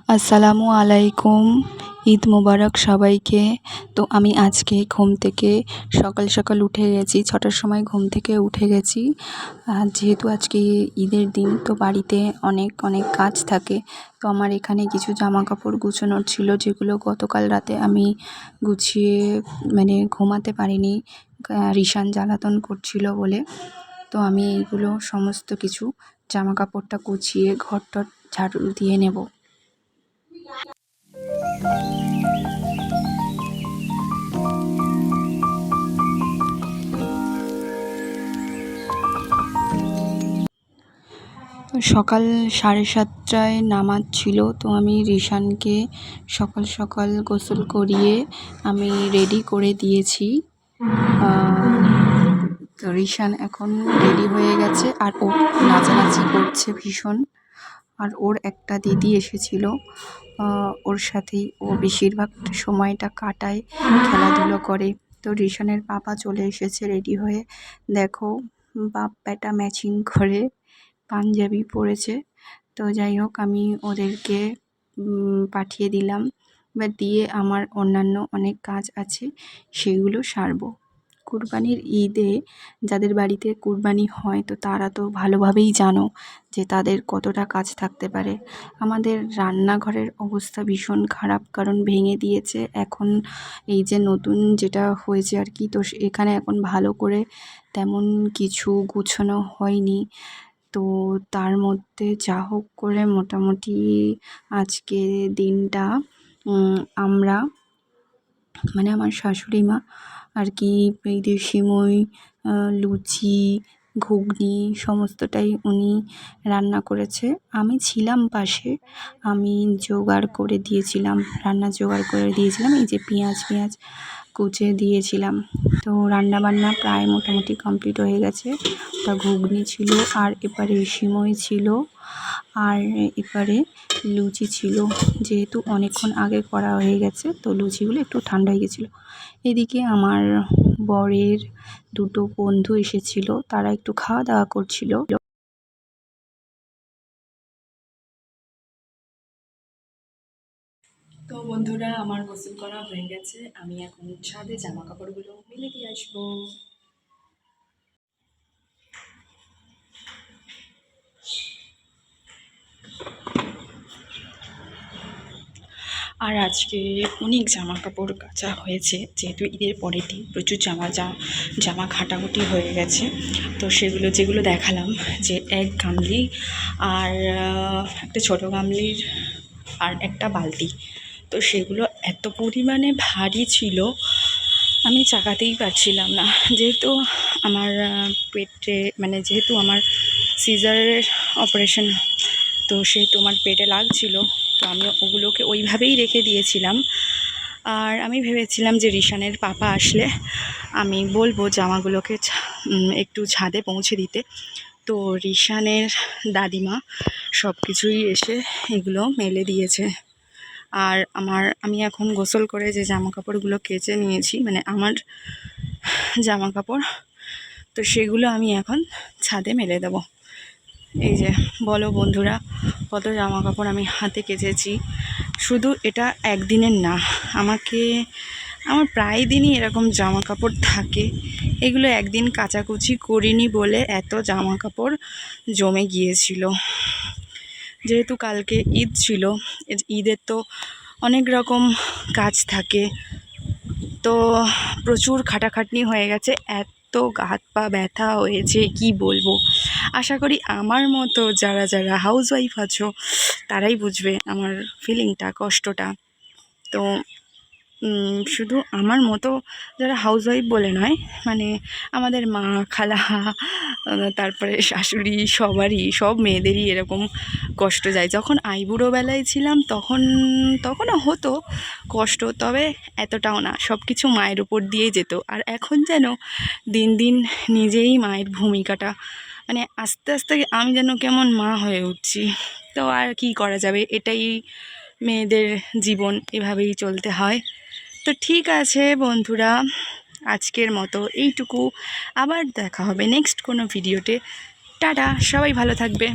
আসসালামু আলাইকুম। ঈদ মোবারক সবাইকে। তো আমি আজকে ঘুম থেকে সকাল সকাল উঠে গেছি, 6টার সময় ঘুম থেকে উঠে গেছি। যেহেতু আজকে ঈদের দিন, তো বাড়িতে অনেক অনেক কাজ থাকে। তো আমার এখানে কিছু জামা কাপড় গুছানোর ছিল, যেগুলো গতকাল রাতে আমি গুছিয়ে ঘুমাতে পারিনি, রিশান জ্বালাতন করছিল বলে। তো আমি এইগুলো সমস্ত কিছু জামা কাপড়টা গুছিয়ে ঘরটর ঝাড়ু দিয়ে নেব। সকাল 7:30টায় নামাজ ছিল, তো আমি রিশানকে সকাল সকাল গোসল করিয়ে আমি রেডি করে দিয়েছি। তো রিশান এখন রেডি হয়ে গেছে, আর ও নাচানাচি করছে ভীষণ। আর ওর একটা দিদি এসেছিল, ওর সাথেই ও বেশিরভাগ সময়টা কাটায়, খেলাধুলো করে। তো রিশানের পাপা চলে এসেছে রেডি হয়ে। দেখো, বাপ বেটা ম্যাচিং করে পাঞ্জাবি পরেছে। তো যাই হোক, আমি ওদেরকে পাঠিয়ে দিলাম, বা দিয়ে আমার অন্যান্য অনেক কাজ আছে, সেগুলো সারবো। কুরবানির ঈদে যাদের বাড়িতে কুরবানি হয়, তো তারা তো ভালোভাবেই জানো যে তাদের কতটা কাজ থাকতে পারে। আমাদের রান্নাঘরের অবস্থা ভীষণ খারাপ, কারণ ভেঙে দিয়েছে। এখন এই যে নতুন যেটা হয়েছে আর কি, তো এখানে এখন ভালো করে তেমন কিছু গুছানো হয়নি। তো তার মধ্যে যা হোক করে মোটামুটি আজকে দিনটা আমরা আমার শাশুড়ি মা আর কি এই যে সিমই, লুচি, ঘুগনি সমস্তটাই উনি রান্না করেছে। আমি ছিলাম পাশে, আমি জোগাড় করে দিয়েছিলাম, রান্না জোগাড় করে দিয়েছিলাম। এই যে পেঁয়াজ কুচে দিয়েছিলাম। তো রান্নাবান্না প্রায় মোটামুটি কমপ্লিট হয়ে গেছে। তা ঘুগনি ছিল, আর এপারে সিমই ছিল, আর এপারে লুচি ছিল। যেহেতু অনেকক্ষণ আগে করা হয়ে গেছে, তো লুচিগুলো একটু ঠান্ডা হয়ে গেছিলো। এদিকে আমার বরের দুটো বন্ধু এসেছিল, তারা একটু খাওয়া দাওয়া করছিল। তো বন্ধুরা, আমার গোসল করা হয়ে গেছে, আমি এখন ছাদে জামা কাপড়গুলো মেলে দিয়ে আসবো। আর আজকে অনেক জামা কাপড় কাচা হয়েছে, যেহেতু ঈদের পরের দিন প্রচুর জামা ঘাটাঘুটি হয়ে গেছে। তো সেগুলো যেগুলো দেখালাম, যে এক গামলি আর একটা ছোটো গামলির আর একটা বালতি, তো সেগুলো এত পরিমাণে ভারী ছিল, আমি চাকাতেই পারছিলাম না। যেহেতু আমার পেটে যেহেতু আমার সিজারের অপারেশন, তো সেহেতু আমার পেটে লাগছিল, তো আমি ওগুলোকে ওইভাবেই রেখে দিয়েছিলাম। আর আমি ভেবেছিলাম যে রিশানের পাপা আসলে আমি বলবো জামাগুলোকে একটু ছাদে পৌঁছে দিতে। তো রিশানের দাদিমা সব কিছুই এসে এগুলো মেলে দিয়েছে। আর আমি এখন গোসল করে যে জামা কাপড়গুলো কেচে নিয়েছি, আমার জামা কাপড়, তো সেগুলো আমি এখন ছাদে মেলে দেবো। এই যে বলো বন্ধুরা, কত জামা কাপড় আমি হাতে কেচেছি। শুধু এটা একদিনের না, আমার প্রায় দিনই এরকম জামা কাপড় থাকে। এগুলো একদিন কাচাকুচি করিনি বলে এত জামা কাপড় জমে গিয়েছিল। যেহেতু কালকে ঈদ ছিল, ঈদের তো অনেক রকম কাজ থাকে, তো প্রচুর খাটাখাটনি হয়ে গেছে, এত হাত পা ব্যথা হয়েছে কি বলবো। আশা করি আমার মতো যারা যারা হাউসওয়াইফ আছো তারাই বুঝবে আমার ফিলিংটা, কষ্টটা। তো শুধু আমার মতো যারা হাউসওয়াইফ বলে নয়, আমাদের মা, খালা, তারপরে শাশুড়ি, সব মেয়েদেরই এরকম কষ্ট যায়। যখন আইবুড়ো বেলায় ছিলাম তখনও হতো কষ্ট, তবে এতটাও না, সব কিছু মায়ের উপর দিয়েই যেত। আর এখন যেন দিন দিন নিজেই মায়ের ভূমিকাটা আস্তে আস্তে আমি যেন কেমন মা হয়ে উঠছি। তো আর কি করা যাবে, এটাই মেয়েদের জীবন, এভাবেই চলতে হয়। তো ঠিক আছে বন্ধুরা, আজকের মতো এইটুকু। আবার দেখা হবে নেক্সট কোনো ভিডিওতে। টাটা, সবাই ভালো থাকবে।